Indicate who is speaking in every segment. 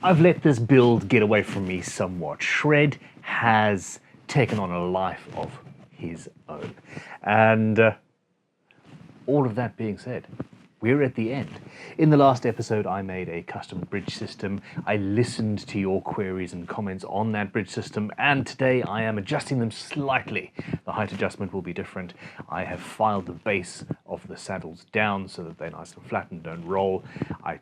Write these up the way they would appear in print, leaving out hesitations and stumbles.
Speaker 1: I've let this build get away from me somewhat. Shred has taken on a life of his own. And all of that being said, we're at the end. In the last episode, I made a custom bridge system. I listened to your queries and comments on that bridge system, and today I am adjusting them slightly. The height adjustment will be different. I have filed the base of the saddles down so that they're nice and flat and don't roll. I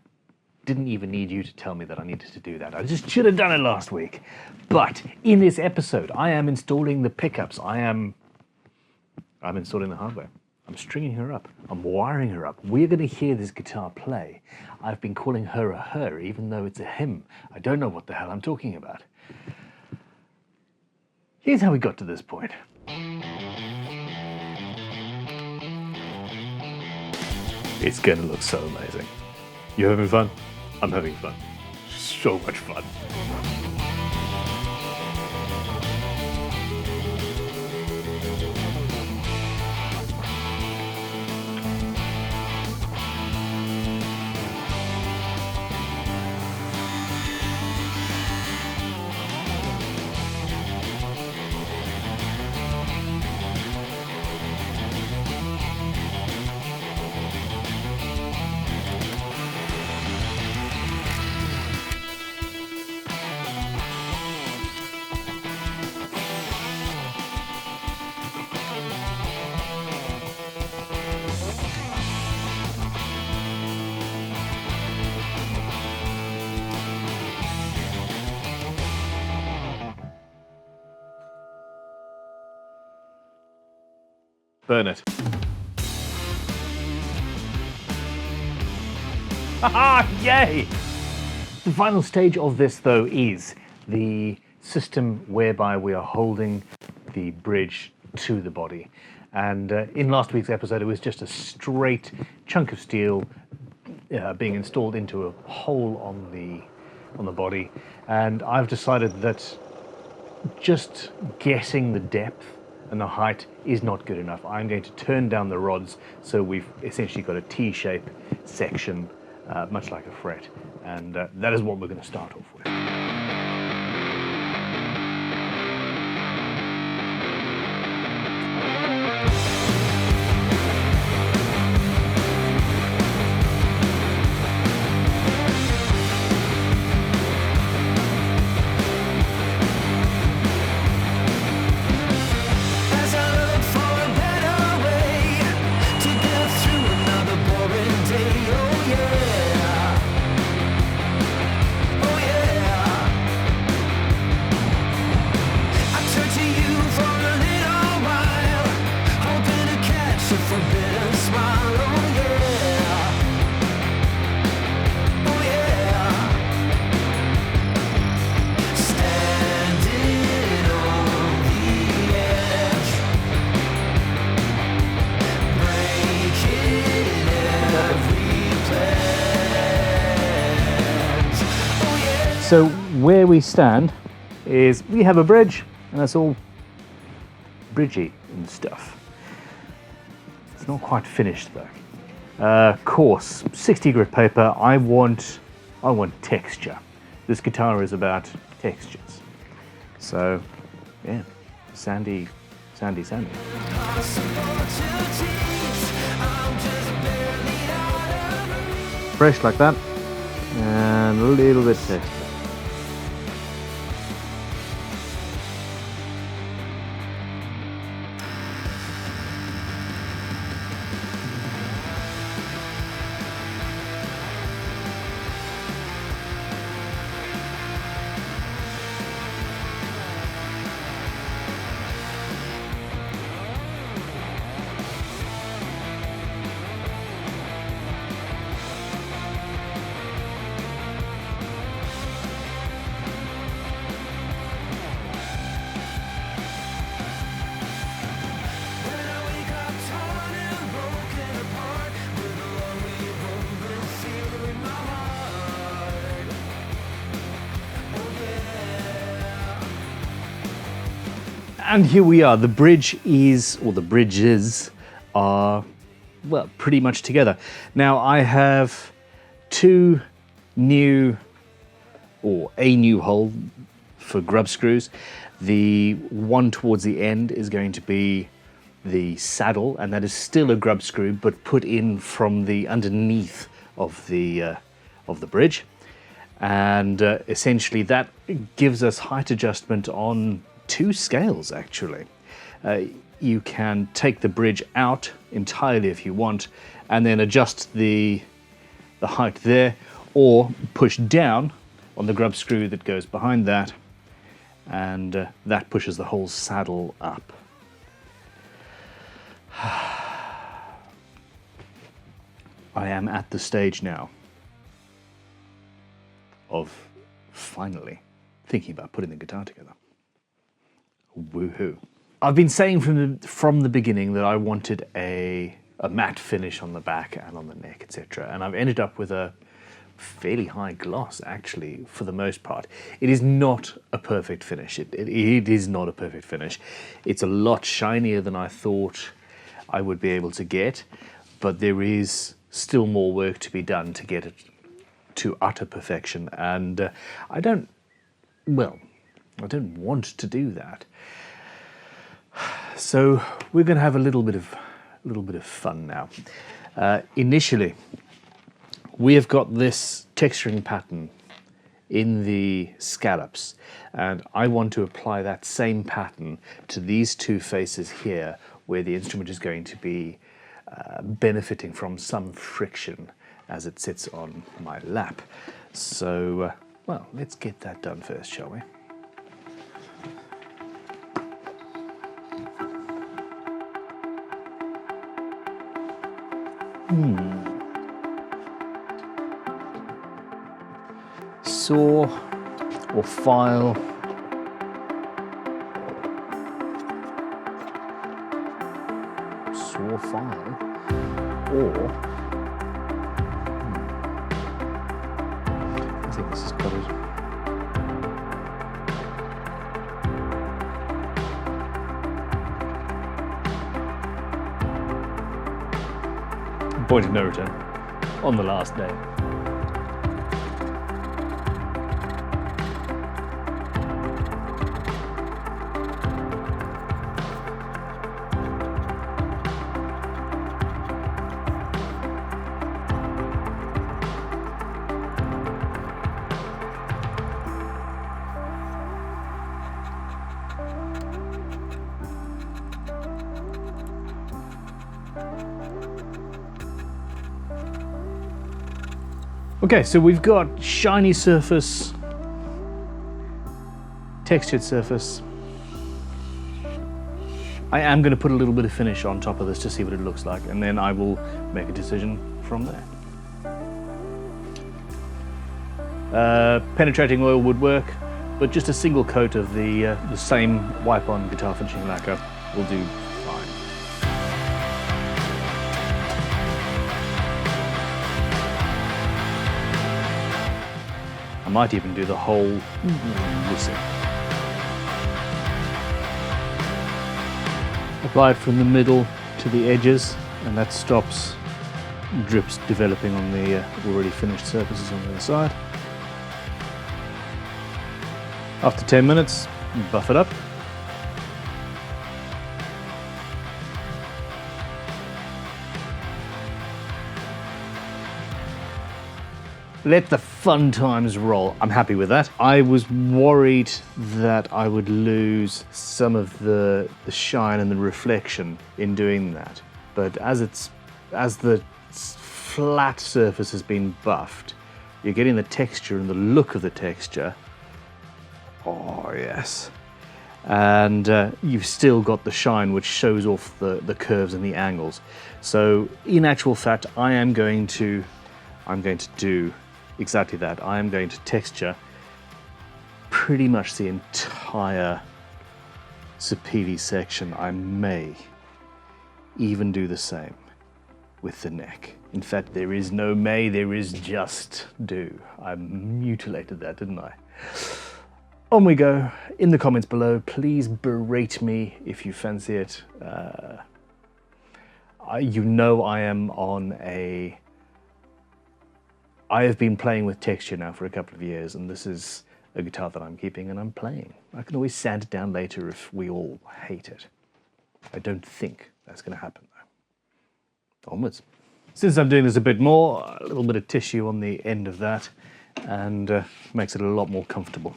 Speaker 1: didn't even need you to tell me that I needed to do that. I just should have done it last week. But in this episode, I am installing the pickups. I'm installing the hardware. I'm stringing her up. I'm wiring her up. We're going to hear this guitar play. I've been calling her a her, even though it's a him. I don't know what the hell I'm talking about. Here's how we got to this point. It's going to look so amazing. You having fun? I'm having fun. So much fun. Burn it. Haha! Yay! The final stage of this, though, is the system whereby we are holding the bridge to the body. And in last week's episode, it was just a straight chunk of steel being installed into a hole on the body. And I've decided that just guessing the depth and the height is not good enough. I'm going to turn down the rods so we've essentially got a T-shape section, much like a fret, and that is what we're going to start off with. So where we stand is we have a bridge, and that's all bridgy and stuff. It's not quite finished though. Coarse, 60 grit paper. I want texture. This guitar is about textures. So yeah, sandy. Fresh like that, and a little bit texture. And here we are. The bridge is, or the bridges are, well, pretty much together. Now I have two new or a new hole for grub screws. The one towards the end is going to be the saddle, and that is still a grub screw, but put in from the underneath of the bridge. And essentially that gives us height adjustment on 2 scales, actually. You can take the bridge out entirely if you want, and then adjust the height there, or push down on the grub screw that goes behind that, and that pushes the whole saddle up. I am at the stage now of finally thinking about putting the guitar together. Woohoo. I've been saying from the beginning that I wanted a matte finish on the back and on the neck, etc. And I've ended up with a fairly high gloss, actually, for the most part. It is not a perfect finish. It is not a perfect finish. It's a lot shinier than I thought I would be able to get, but there is still more work to be done to get it to utter perfection. And I don't want to do that. So we're going to have a little bit of fun now. Initially, we have got this texturing pattern in the scallops, and I want to apply that same pattern to these 2 faces here, where the instrument is going to be benefiting from some friction as it sits on my lap. So, well, let's get that done first, shall we? Saw or file. Saw, file, or I think this is covered. Point of no return on the last day. Okay, so we've got shiny surface, textured surface. I am going to put a little bit of finish on top of this to see what it looks like, and then I will make a decision from there. Penetrating oil would work, but just a single coat of the same wipe-on guitar finishing lacquer will do fine. I might even do the whole whistle. Apply it from the middle to the edges, and that stops drips developing on the already finished surfaces on the other side. After 10 minutes, buff it up. Let the fun times roll. I'm happy with that. I was worried that I would lose some of the shine and the reflection in doing that. But as the flat surface has been buffed, you're getting the texture and the look of the texture. Oh yes. And you've still got the shine, which shows off the curves and the angles. So in actual fact, I'm going to do exactly that. I am going to texture pretty much the entire Sapedi section. I may even do the same with the neck. In fact, there is no may, there is just do. I mutilated that, didn't I? On we go. In the comments below, please berate me if you fancy it. You know I am on I have been playing with texture now for a couple of years, and this is a guitar that I'm keeping and I'm playing. I can always sand it down later if we all hate it. I don't think that's going to happen, though. Onwards. Since I'm doing this a bit more, a little bit of tissue on the end of that, and makes it a lot more comfortable.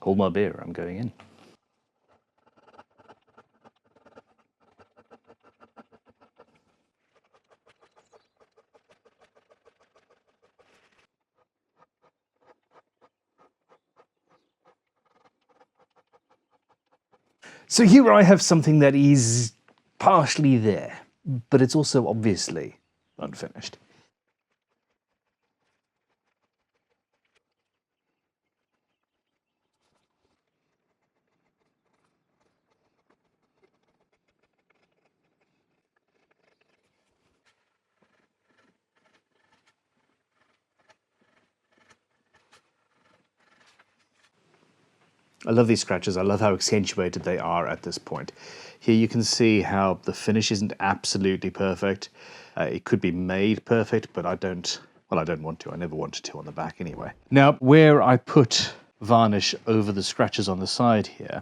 Speaker 1: Hold my beer, I'm going in. So here I have something that is partially there, but it's also obviously unfinished. I love these scratches. I love how accentuated they are at this point. Here you can see how the finish isn't absolutely perfect. It could be made perfect, but I don't want to. I never wanted to on the back anyway. Now, where I put varnish over the scratches on the side here,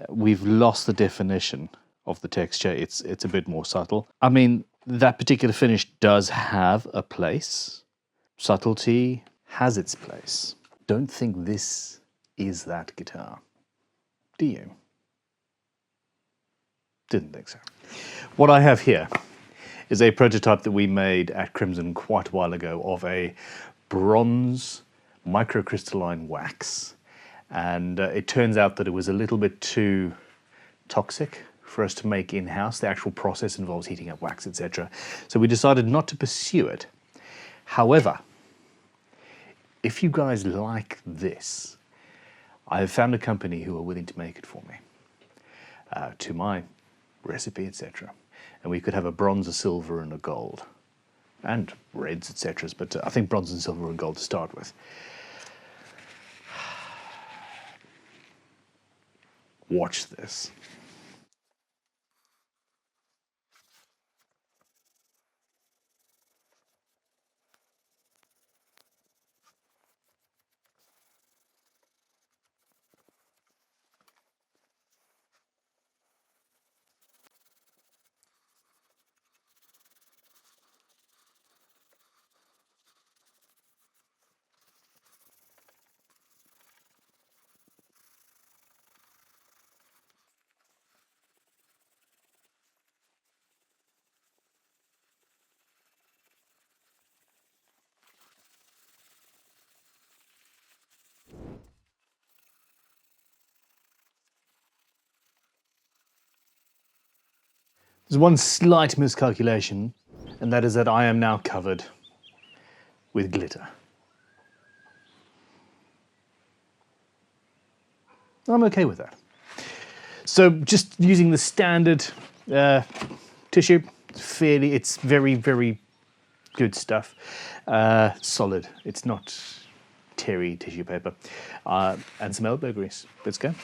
Speaker 1: we've lost the definition of the texture. It's a bit more subtle. I mean, that particular finish does have a place. Subtlety has its place. Don't think this is that guitar. Do you? Didn't think so. What I have here is a prototype that we made at Crimson quite a while ago of a bronze microcrystalline wax. And it turns out that it was a little bit too toxic for us to make in-house. The actual process involves heating up wax, etc. So we decided not to pursue it. However, if you guys like this, I have found a company who are willing to make it for me, to my recipe, etc. And we could have a bronze, a silver, and a gold, and reds, etc. But I think bronze and silver and gold to start with. Watch this. There's one slight miscalculation, and that is that I am now covered with glitter. I'm okay with that. So just using the standard tissue, it's very, very good stuff. Solid. It's not terry tissue paper. And some elbow grease. Let's go.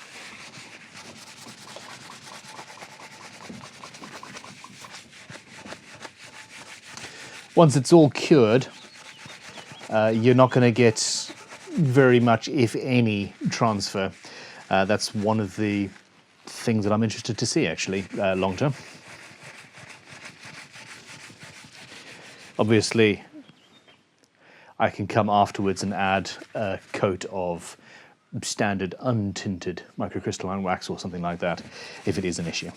Speaker 1: Once it's all cured, you're not going to get very much, if any, transfer. That's one of the things that I'm interested to see, actually, long term. Obviously, I can come afterwards and add a coat of standard untinted microcrystalline wax or something like that, if it is an issue.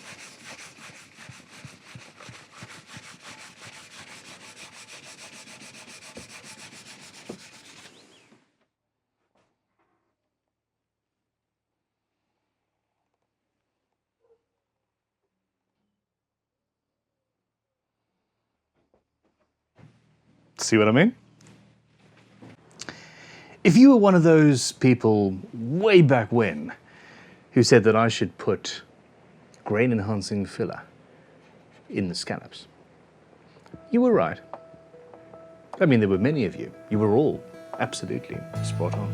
Speaker 1: See what I mean? If you were one of those people way back when who said that I should put grain-enhancing filler in the scallops, you were right. I mean, there were many of you. You were all absolutely spot on.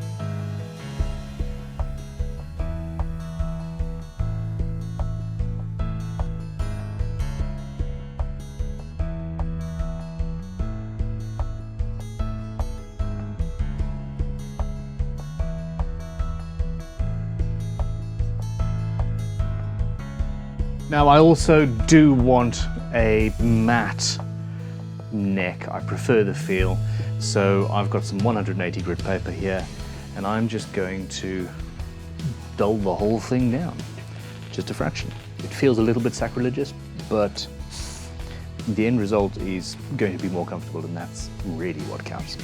Speaker 1: Now I also do want a matte neck. I prefer the feel. So I've got some 180 grit paper here, and I'm just going to dull the whole thing down, just a fraction. It feels a little bit sacrilegious, but the end result is going to be more comfortable, and that's really what counts.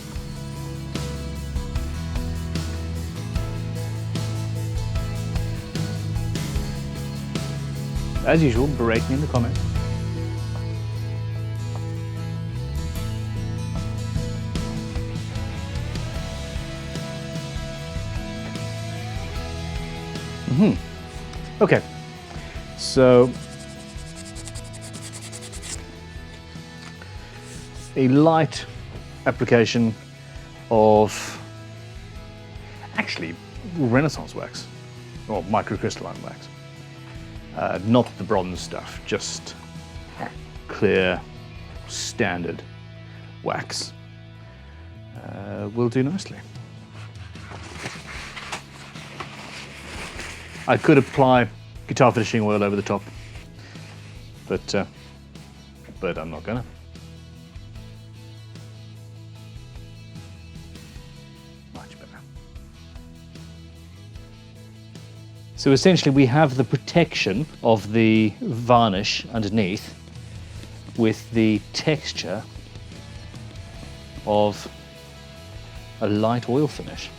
Speaker 1: As usual, berate me in the comments. Okay, so a light application of actually Renaissance wax or microcrystalline wax. Not the bronze stuff, just clear, standard wax. Will do nicely. I could apply guitar finishing oil over the top, but I'm not gonna. Much better. So essentially we have the protection of the varnish underneath with the texture of a light oil finish.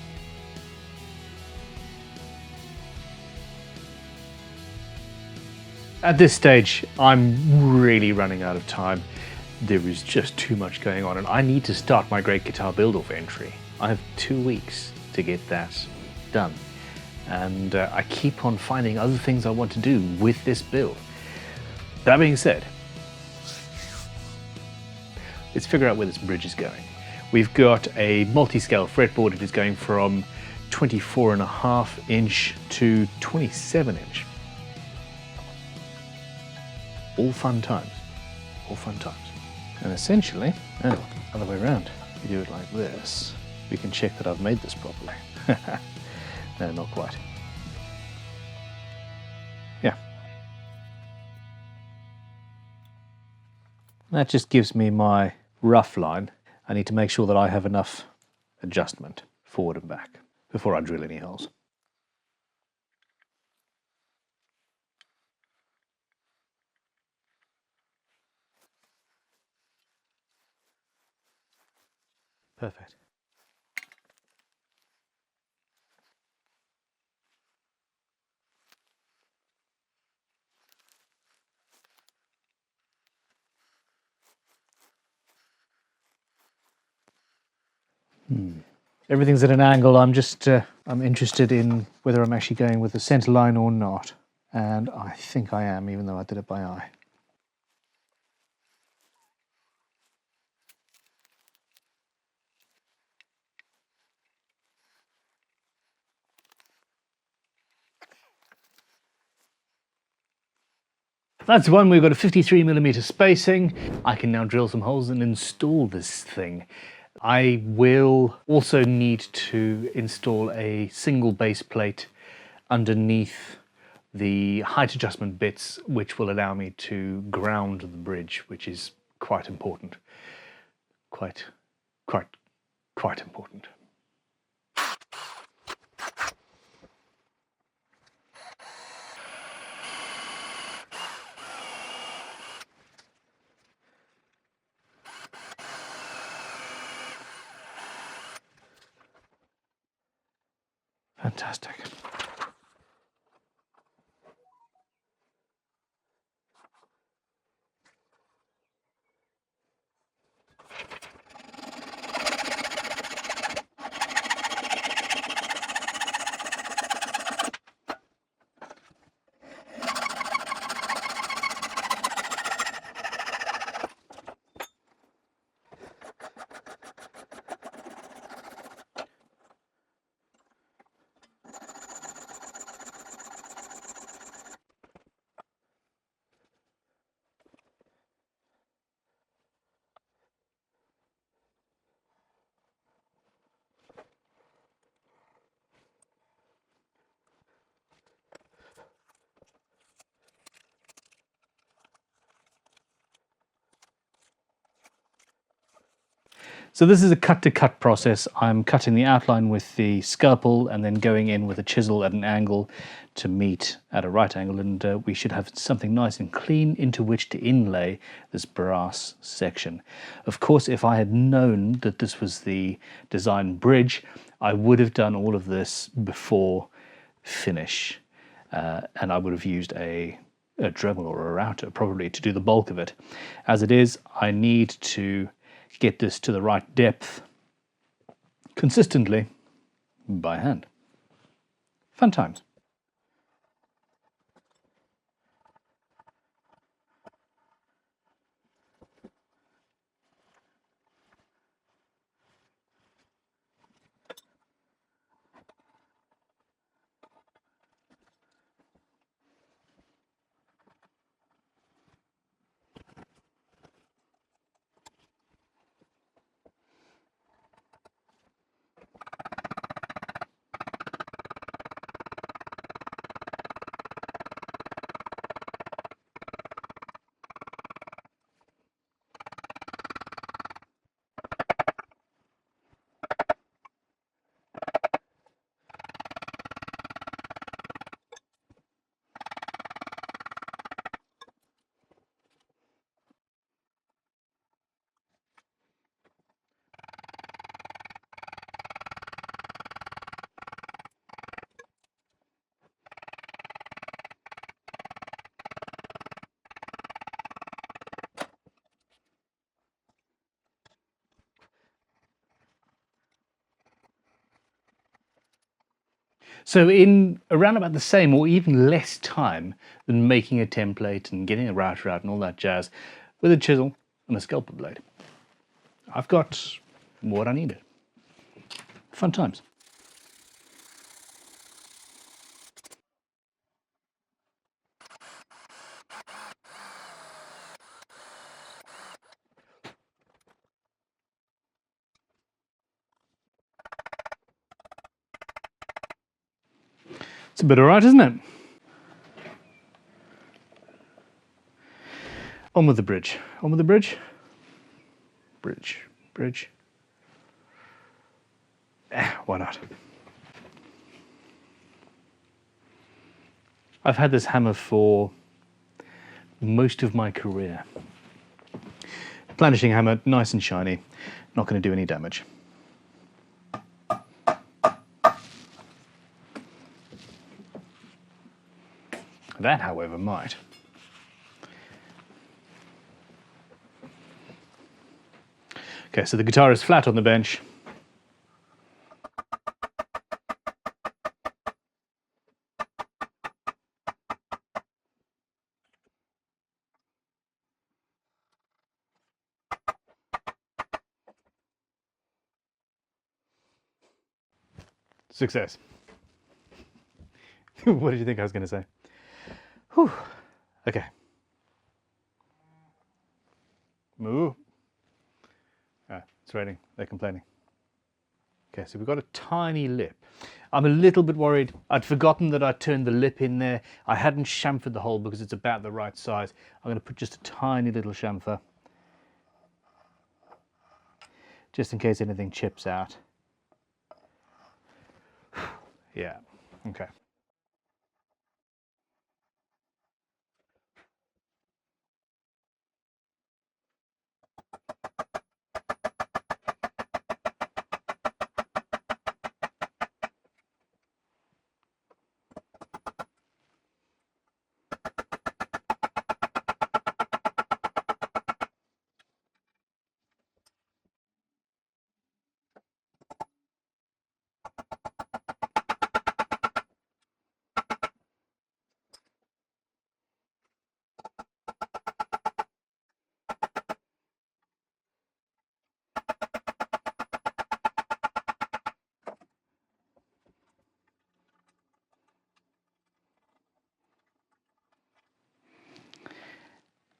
Speaker 1: At this stage, I'm really running out of time. There is just too much going on, and I need to start my Great Guitar Build-Off entry. I have 2 weeks to get that done. And I keep on finding other things I want to do with this build. That being said, let's figure out where this bridge is going. We've got a multi-scale fretboard. It is going from 24.5 inch to 27 inch. All fun times, all fun times. And essentially, other way around, we do it like this. We can check that I've made this properly. No, not quite. Yeah. That just gives me my rough line. I need to make sure that I have enough adjustment forward and back before I drill any holes. Perfect. Everything's at an angle. I'm just I'm interested in whether I'm actually going with the center line or not. And I think I am, even though I did it by eye. That's one. We've got a 53mm spacing. I can now drill some holes and install this thing. I will also need to install a single base plate underneath the height adjustment bits, which will allow me to ground the bridge, which is quite important. Quite important. Fantastic.
Speaker 2: So this is a cut-to-cut process. I'm cutting the outline with the scalpel and then going in with a chisel at an angle to meet at a right angle, and we should have something nice and clean into which to inlay this brass section. Of course, if I had known that this was the design bridge, I would have done all of this before finish, and I would have used a Dremel or a router probably to do the bulk of it. As it is, I need to get this to the right depth consistently by hand. Fun times. So in around about the same or even less time than making a template and getting a router out and all that jazz, with a chisel and a scalpel blade, I've got what I needed. Fun times. It's a bit alright, isn't it? On with the bridge. On with the bridge. Bridge. Bridge. Why not? I've had this hammer for most of my career. Planishing hammer, nice and shiny, not going to do any damage. That, however, might. Okay, so the guitar is flat on the bench. Success. What did you think I was going to say? Whew. Okay. Moo. Ah, it's raining. They're complaining. Okay, so we've got a tiny lip. I'm a little bit worried. I'd forgotten that I turned the lip in there. I hadn't chamfered the hole because it's about the right size. I'm going to put just a tiny little chamfer, just in case anything chips out. Yeah, okay.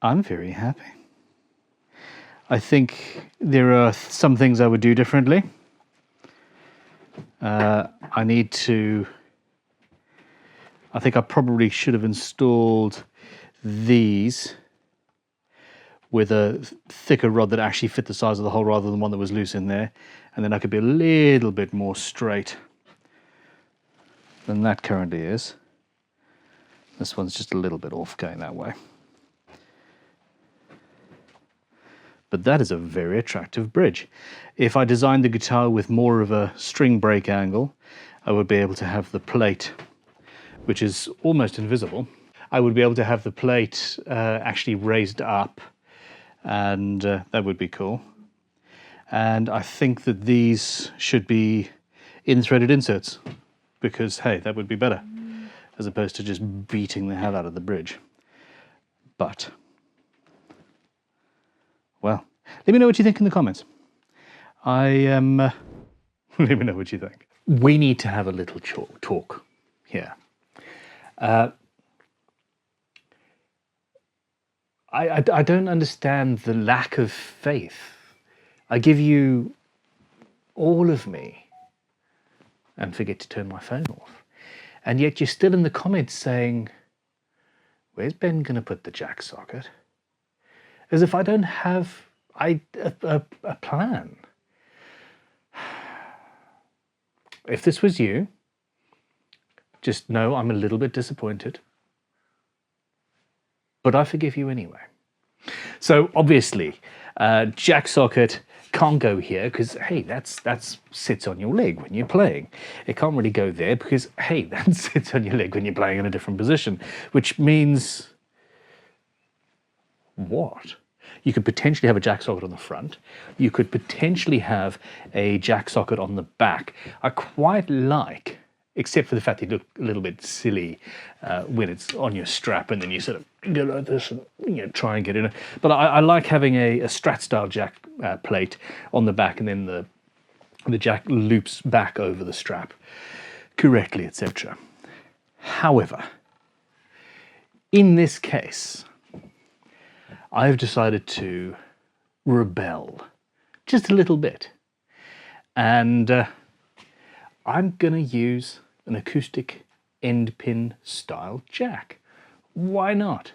Speaker 2: I'm very happy. I think there are some things I would do differently. I think I probably should have installed these with a thicker rod that actually fit the size of the hole rather than one that was loose in there. And then I could be a little bit more straight than that currently is. This one's just a little bit off going that way. But that is a very attractive bridge. If I designed the guitar with more of a string break angle, I would be able to have the plate, which is almost invisible. I would be able to have the plate actually raised up, and that would be cool. And I think that these should be in-threaded inserts, because hey, that would be better, as opposed to just beating the hell out of the bridge. But, well, let me know what you think in the comments. Let me know what you think. We need to have a little talk here. I don't understand the lack of faith. I give you all of me and forget to turn my phone off. And yet you're still in the comments saying, where's Ben going to put the jack socket? As if I don't have a plan. If this was you, just know I'm a little bit disappointed. But I forgive you anyway. So obviously, jack socket can't go here because, hey, that sits on your leg when you're playing. It can't really go there because, hey, that sits on your leg when you're playing in a different position, which means what? You could potentially have a jack socket on the front. You could potentially have a jack socket on the back. I quite like, except for the fact they look a little bit silly when it's on your strap and then you sort of go like this and try and get in it. But I like having a Strat style jack plate on the back, and then the jack loops back over the strap correctly, etc. However, in this case, I've decided to rebel just a little bit, and I'm going to use an acoustic end pin style jack. Why not?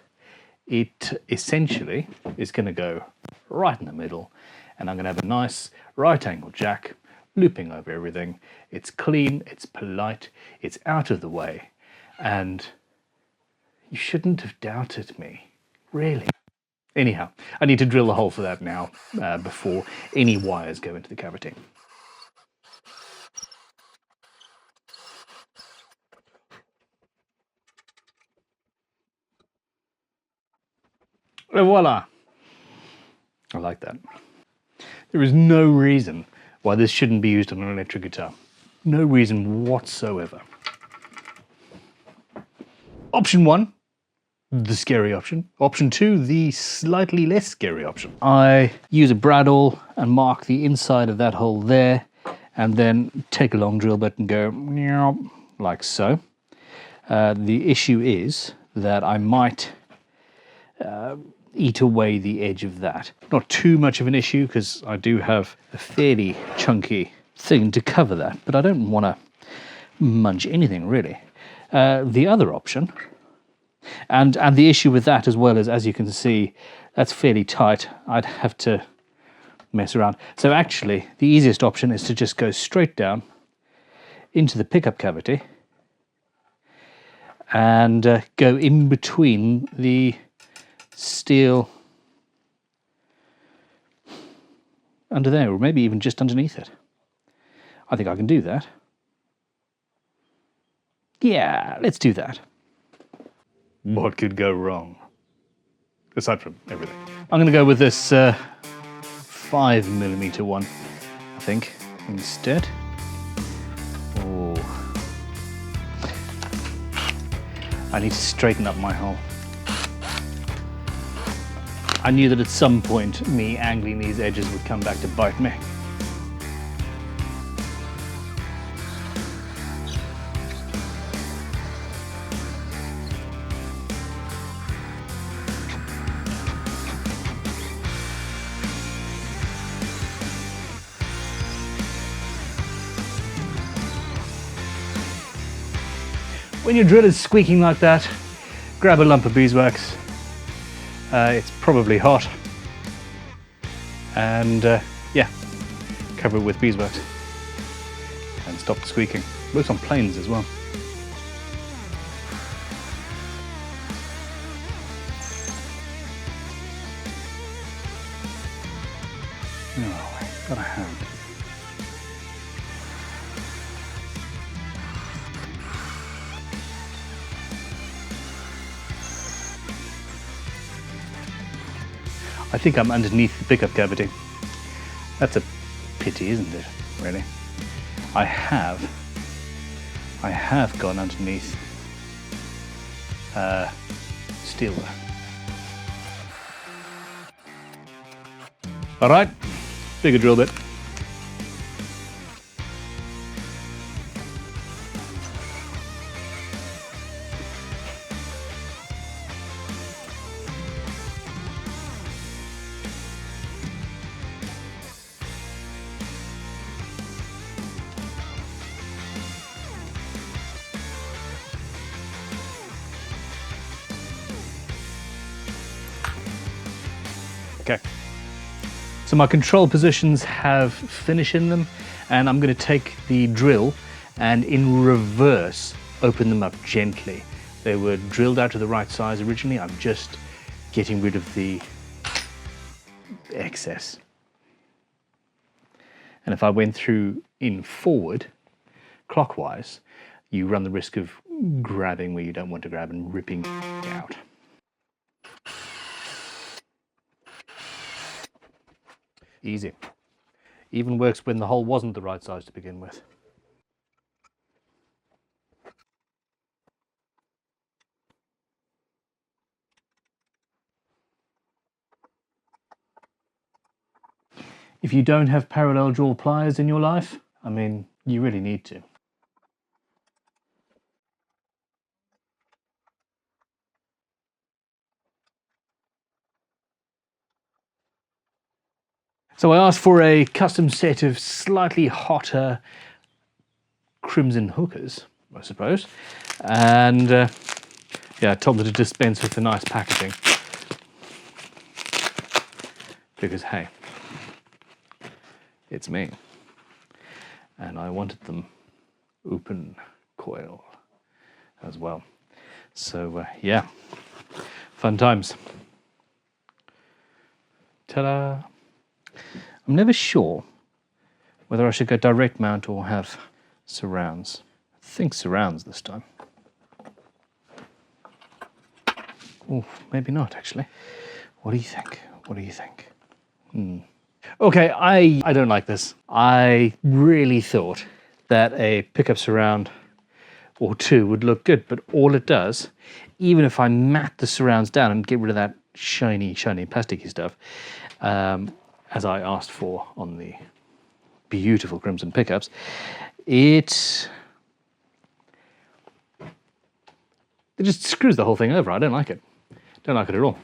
Speaker 2: It essentially is going to go right in the middle, and I'm going to have a nice right angle jack looping over everything. It's clean, it's polite, it's out of the way, and you shouldn't have doubted me, really. Anyhow, I need to drill a hole for that now before any wires go into the cavity. Et voila! I like that. There is no reason why this shouldn't be used on an electric guitar. No reason whatsoever. Option 1. The scary option. Option 2, the slightly less scary option. I use a brad awl and mark the inside of that hole there, and then take a long drill bit and go like so. The issue is that I might eat away the edge of that. Not too much of an issue because I do have a fairly chunky thing to cover that, but I don't want to munch anything really. The other option, and the issue with that as well is, as you can see, that's fairly tight. I'd have to mess around. So actually, the easiest option is to just go straight down into the pickup cavity and go in between the steel under there, or maybe even just underneath it. I think I can do that. Yeah, let's do that. What could go wrong? Aside from everything. I'm going to go with this 5mm one, I think, instead. Oh, I need to straighten up my hole. I knew that at some point me angling these edges would come back to bite me. When your drill is squeaking like that, grab a lump of beeswax. It's probably hot, and yeah, cover it with beeswax and stop the squeaking. Works on planes as well. Oh, got a hand. I think I'm underneath the pickup cavity. That's a pity, isn't it, really? I have gone underneath steel. All right, bigger drill bit. Okay, so my control positions have finish in them, and I'm going to take the drill and in reverse open them up gently. They were drilled out to the right size originally. I'm just getting rid of the excess. And if I went through in forward, clockwise, you run the risk of grabbing where you don't want to grab and ripping out. Easy. Even works when the hole wasn't the right size to begin with. If you don't have parallel draw pliers in your life, I mean, you really need to. So I asked for a custom set of slightly hotter crimson hookers, I suppose, and yeah, I told them to dispense with the nice packaging because hey, it's me, and I wanted them open coil as well. So yeah, fun times. Ta-da! I'm never sure whether I should go direct mount or have surrounds. I think surrounds this time. Oh, maybe not actually. What do you think? What do you think? Okay, I don't like this. I really thought that a pickup surround or two would look good, but all it does, even if I mat the surrounds down and get rid of that shiny plasticky stuff, as I asked for on the beautiful crimson pickups, it just screws the whole thing over. I don't like it. Don't like it at all.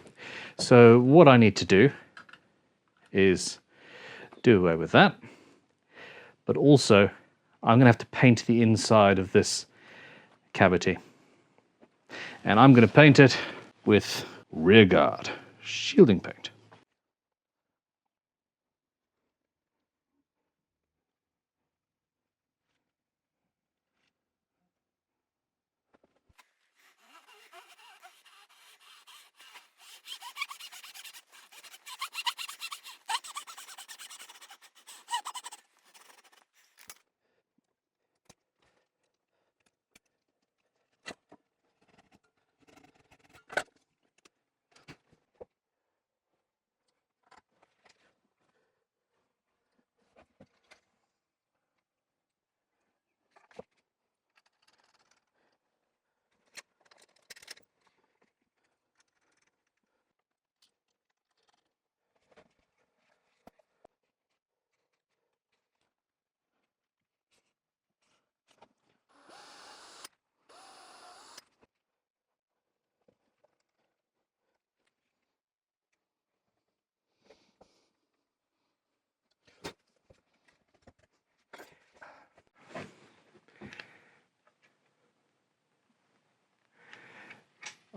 Speaker 2: So what I need to do is do away with that, but also I'm going to have to paint the inside of this cavity, and I'm going to paint it with rearguard shielding paint.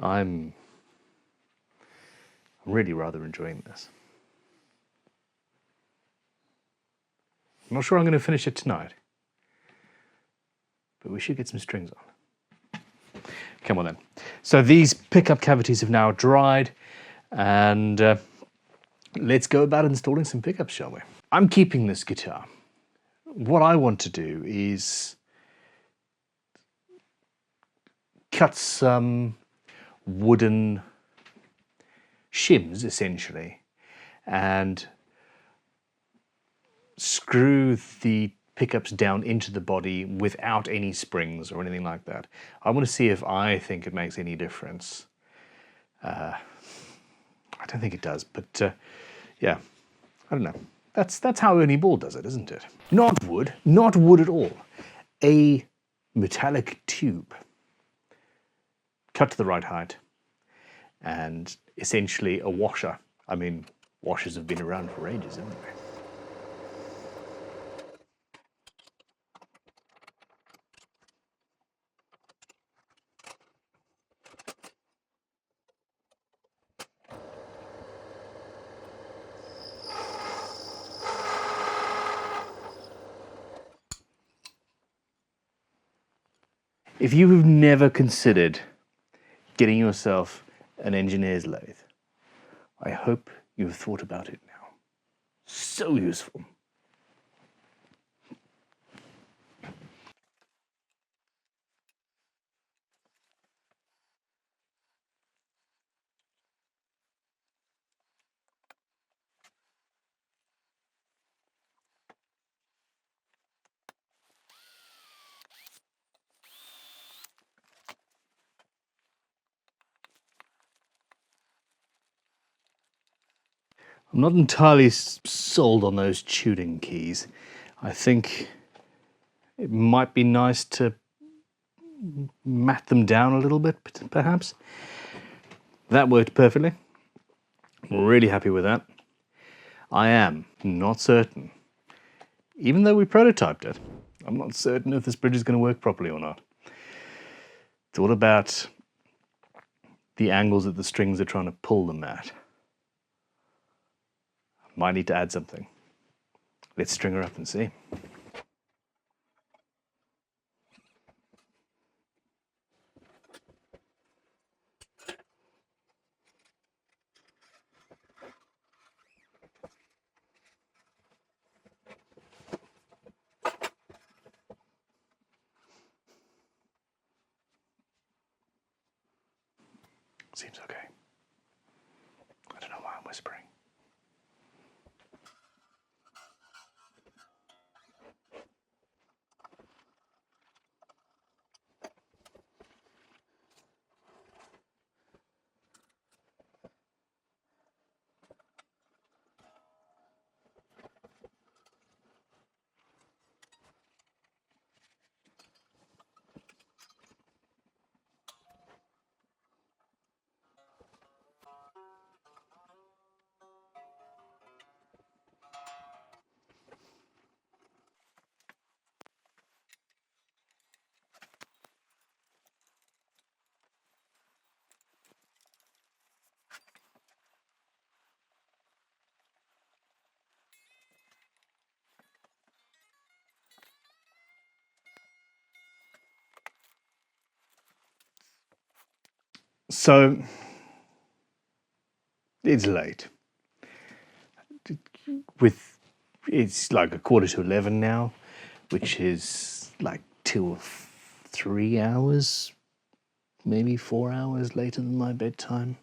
Speaker 2: I'm really rather enjoying this. I'm not sure I'm going to finish it tonight. But we should get some strings on. Come on then. So these pickup cavities have now dried, and let's go about installing some pickups, shall we? I'm keeping this guitar. What I want to do is cut some wooden shims, essentially, and screw the pickups down into the body without any springs or anything like that. I want to see if I think it makes any difference. I don't think it does, but yeah, I don't know. That's how Ernie Ball does it, isn't it? Not wood at all. A metallic tube cut to the right height, and essentially a washer. I mean, washers have been around for ages, haven't they? If you have never considered getting yourself an engineer's lathe, I hope you have thought about it now. So useful. I'm not entirely sold on those tuning keys. I think it might be nice to mat them down a little bit, perhaps. That worked perfectly. I'm really happy with that. I am not certain. Even though we prototyped it, I'm not certain if this bridge is going to work properly or not. It's all about the angles that the strings are trying to pull them at. Might need to add something. Let's string her up and see. Seems okay. I don't know why I'm whispering. So, it's late. It's like 11:15 now, which is like 2 or 3 hours, maybe 4 hours later than my bedtime.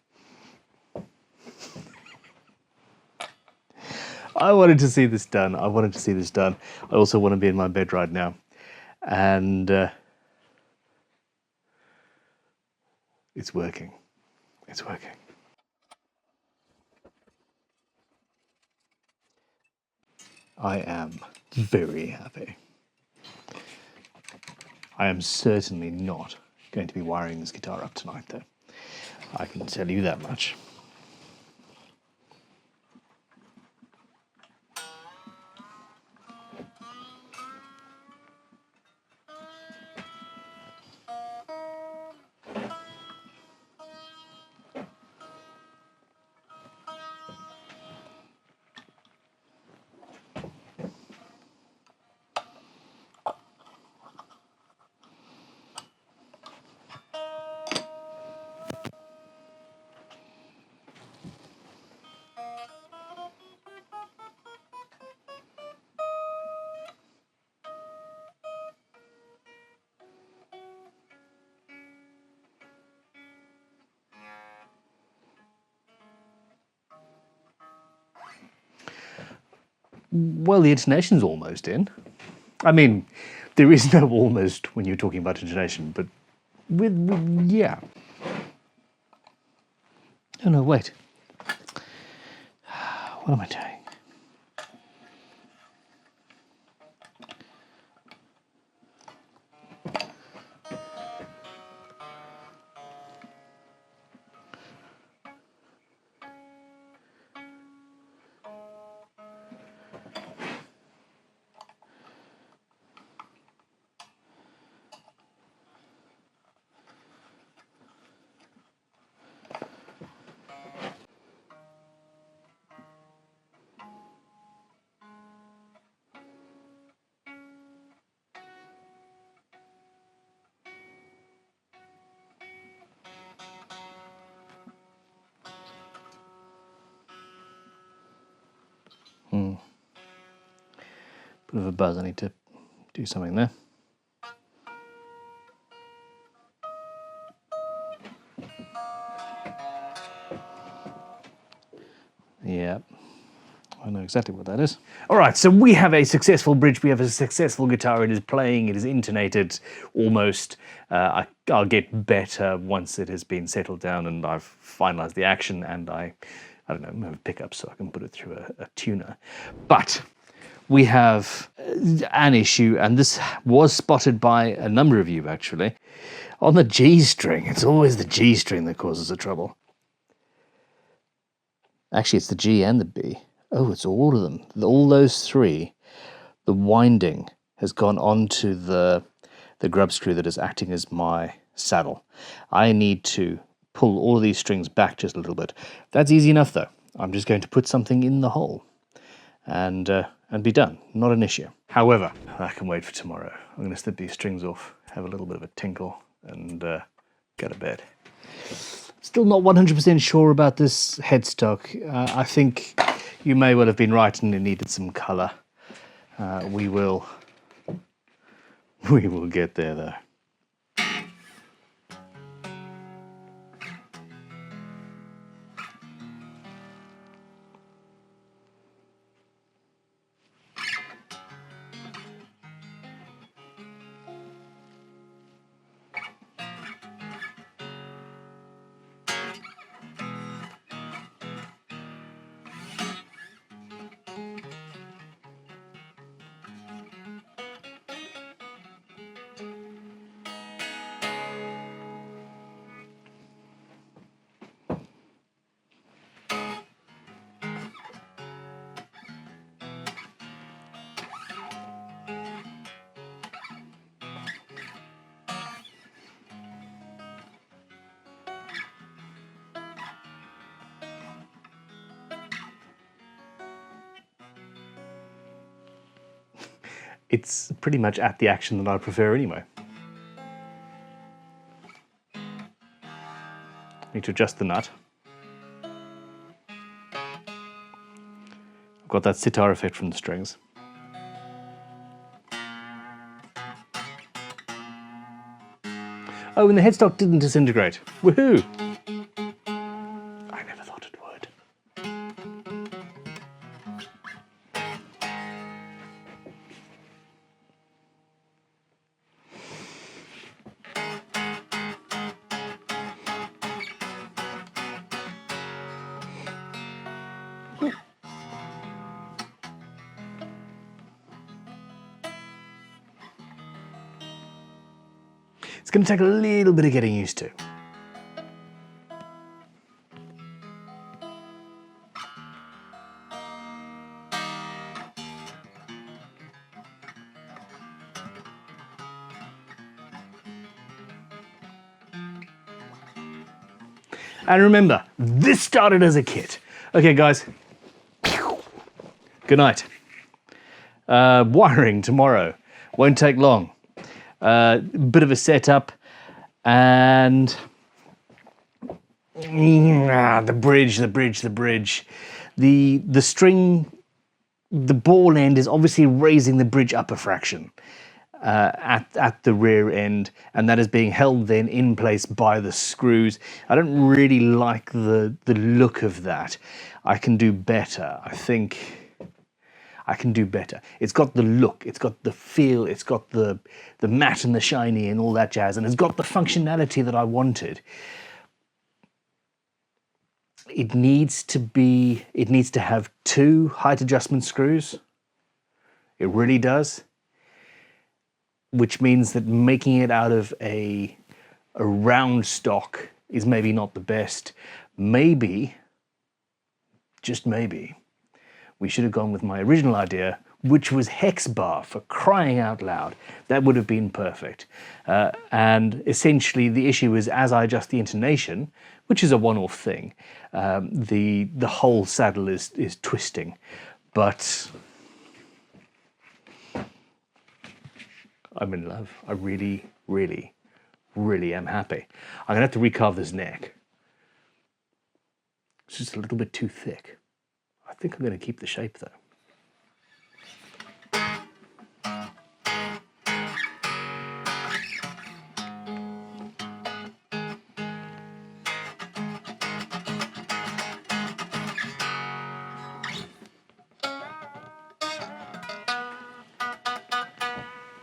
Speaker 2: I wanted to see this done. I also want to be in my bed right now. And it's working. It's working. I am very happy. I am certainly not going to be wiring this guitar up tonight, though. I can tell you that much. Well, the intonation's almost in. I mean, there is no almost when you're talking about intonation, but yeah. Oh no, wait. What am I doing? Bit of a buzz, I need to do something there. Yeah, I know exactly what that is.
Speaker 1: All right, so we have a successful bridge, we have a successful guitar, it is playing, it is intonated almost. I'll get better once it has been settled down and I've finalized the action and I don't know, have pickups so I can put it through a tuner. But we have an issue, and this was spotted by a number of you actually, on the G string. It's always the G string that causes the trouble.
Speaker 2: Actually, it's the G and the B. Oh, it's all of them. All those three. The winding has gone onto the grub screw that is acting as my saddle. I need to pull all of these strings back just a little bit. That's easy enough though. I'm just going to put something in the hole and be done. Not an issue.
Speaker 1: However, I can wait for tomorrow. I'm going to snip these strings off, have a little bit of a tinkle, and go to bed.
Speaker 2: Still not 100% sure about this headstock. I think you may well have been right and it needed some colour. We will get there though.
Speaker 1: It's pretty much at the action that I prefer anyway. Need to adjust the nut. I've got that sitar effect from the strings. Oh, and the headstock didn't disintegrate. Woohoo! I never thought it would. It's going to take a little bit of getting used to. And remember, this started as a kit. Okay, guys. Good night. Wiring tomorrow. Won't take long. Bit of a setup, and the bridge. The string, the ball end is obviously raising the bridge up a fraction at the rear end, and that is being held then in place by the screws. I don't really like the look of that. I can do better. I think
Speaker 2: I can do better. It's got the look, it's got the feel, it's got the matte and the shiny and all that jazz, and it's got the functionality that I wanted. It needs to have 2 height adjustment screws. It really does. Which means that making it out of a round stock is maybe not the best. Maybe, just maybe, we should have gone with my original idea, which was hex bar, for crying out loud. That would have been perfect. And essentially the issue is, as I adjust the intonation, which is a one-off thing, the whole saddle is twisting. But I'm in love. I really, really, really am happy. I'm gonna have to recarve this neck. It's just a little bit too thick. I think I'm gonna keep the shape though.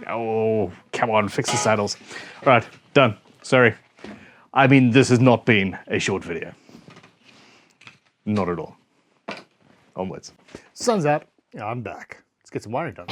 Speaker 2: Oh, come on, fix the saddles. All right, done. Sorry. I mean, this has not been a short video. Not at all. Onwards. Sun's out. Yeah, I'm back. Let's get some wiring done.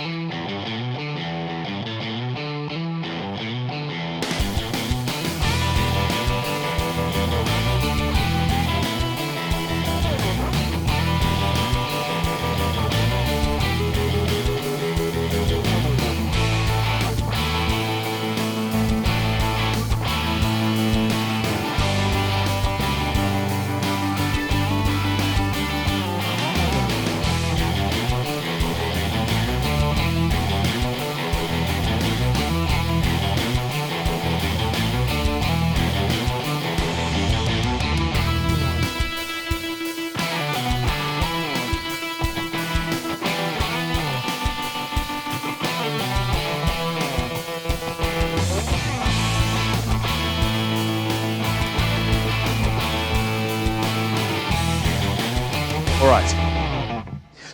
Speaker 2: All right,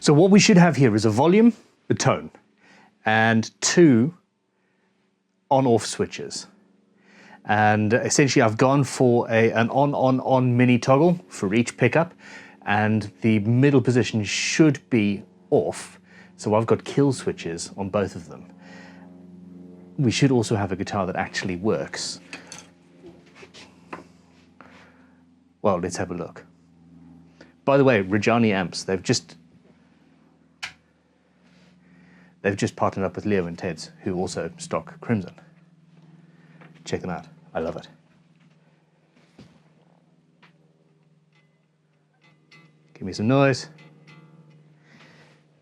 Speaker 2: so what we should have here is a volume, a tone, and 2 on-off switches. And essentially I've gone for an on-on-on mini toggle for each pickup, and the middle position should be off, so I've got kill switches on both of them. We should also have a guitar that actually works. Well, let's have a look. By the way, Reggiani amps, they've just partnered up with Leo and Ted's, who also stock Crimson. Check them out. I love it. Give me some noise.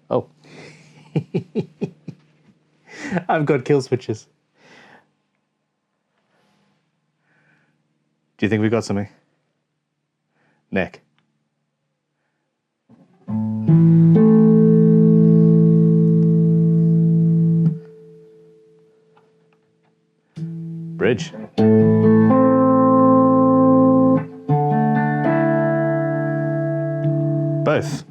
Speaker 2: Oh. I've got kill switches. Do you think we got something? Neck. Bridge. Both.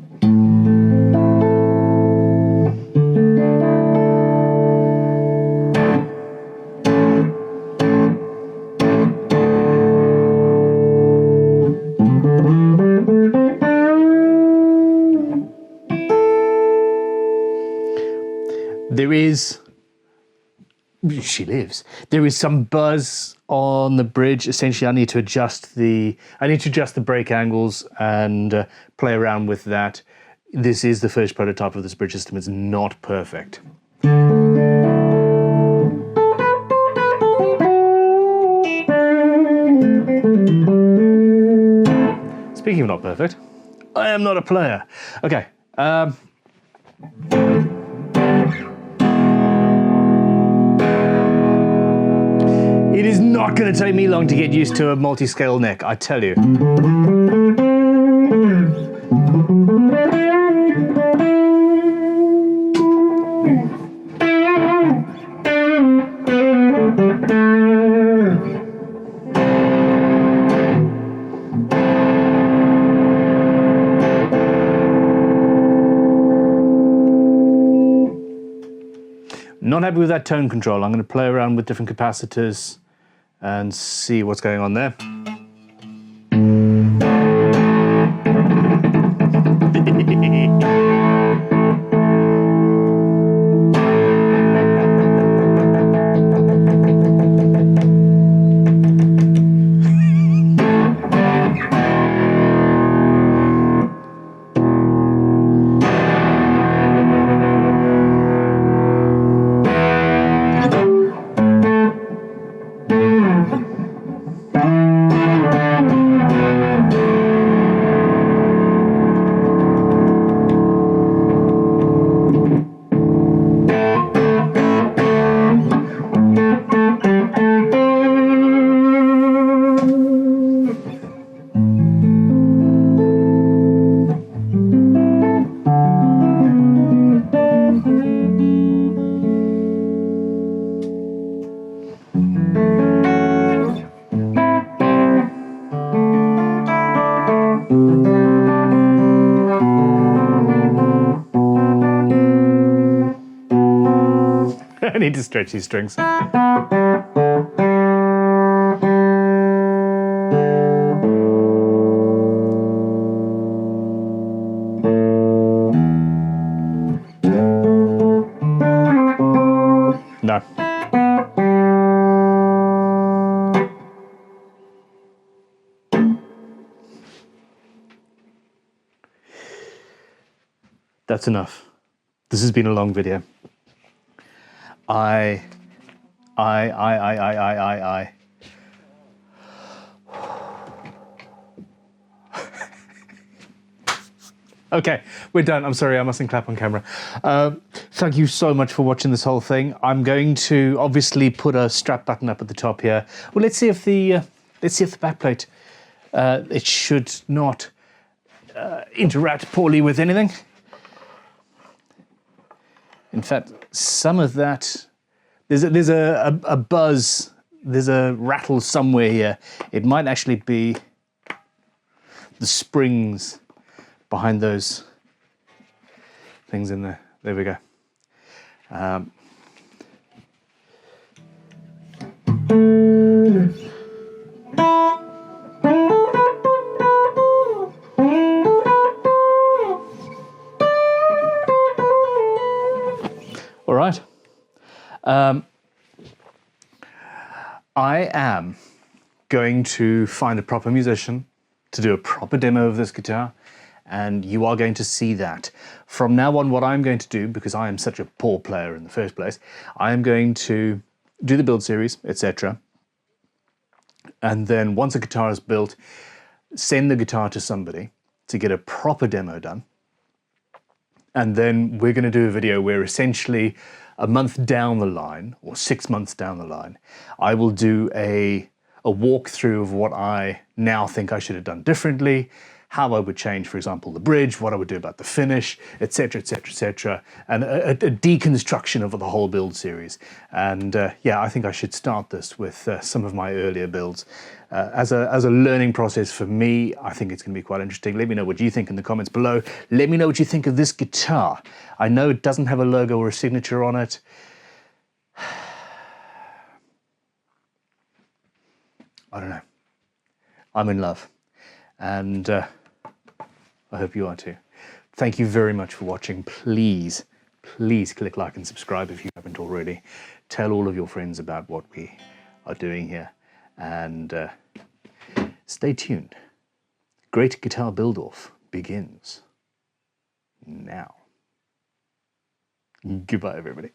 Speaker 2: There is, she lives. There is some buzz on the bridge. Essentially, I need to adjust the brake angles and play around with that. This is the first prototype of this bridge system. It's not perfect. Speaking of not perfect, I am not a player. Okay. It is not going to take me long to get used to a multi-scale neck, I tell you. Not happy with that tone control. I'm going to play around with different capacitors and see what's going on there. I need to stretch these strings. No. That's enough. This has been a long video. I. Okay, we're done. I'm sorry, I mustn't clap on camera. Thank you so much for watching this whole thing. I'm going to obviously put a strap button up at the top here. Well, let's see if the backplate it should not interact poorly with anything. In fact, some of that, there's a buzz, there's a rattle somewhere here. It might actually be the springs behind those things in there. There we go. All right. I am going to find a proper musician to do a proper demo of this guitar, and you are going to see that. From now on, what I'm going to do, because I am such a poor player in the first place, I am going to do the build series, etc. And then once a guitar is built, send the guitar to somebody to get a proper demo done. And then we're going to do a video where essentially a month down the line, or 6 months down the line, I will do a walkthrough of what I now think I should have done differently, how I would change, for example, the bridge, what I would do about the finish, etc., etc., etc., and a deconstruction of the whole build series. And yeah, I think I should start this with some of my earlier builds. As a learning process for me, I think it's going to be quite interesting. Let me know what you think in the comments below. Let me know what you think of this guitar. I know it doesn't have a logo or a signature on it. I don't know. I'm in love. And I hope you are too. Thank you very much for watching. Please, please click like and subscribe if you haven't already. Tell all of your friends about what we are doing here. And stay tuned. Great Guitar Build-Off begins now. Goodbye, everybody.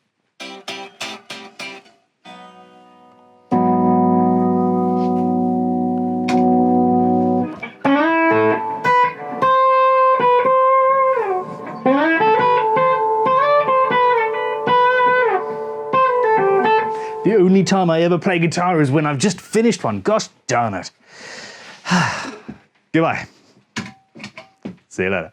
Speaker 2: The only time I ever play guitar is when I've just finished one. Gosh darn it. Goodbye. See you later.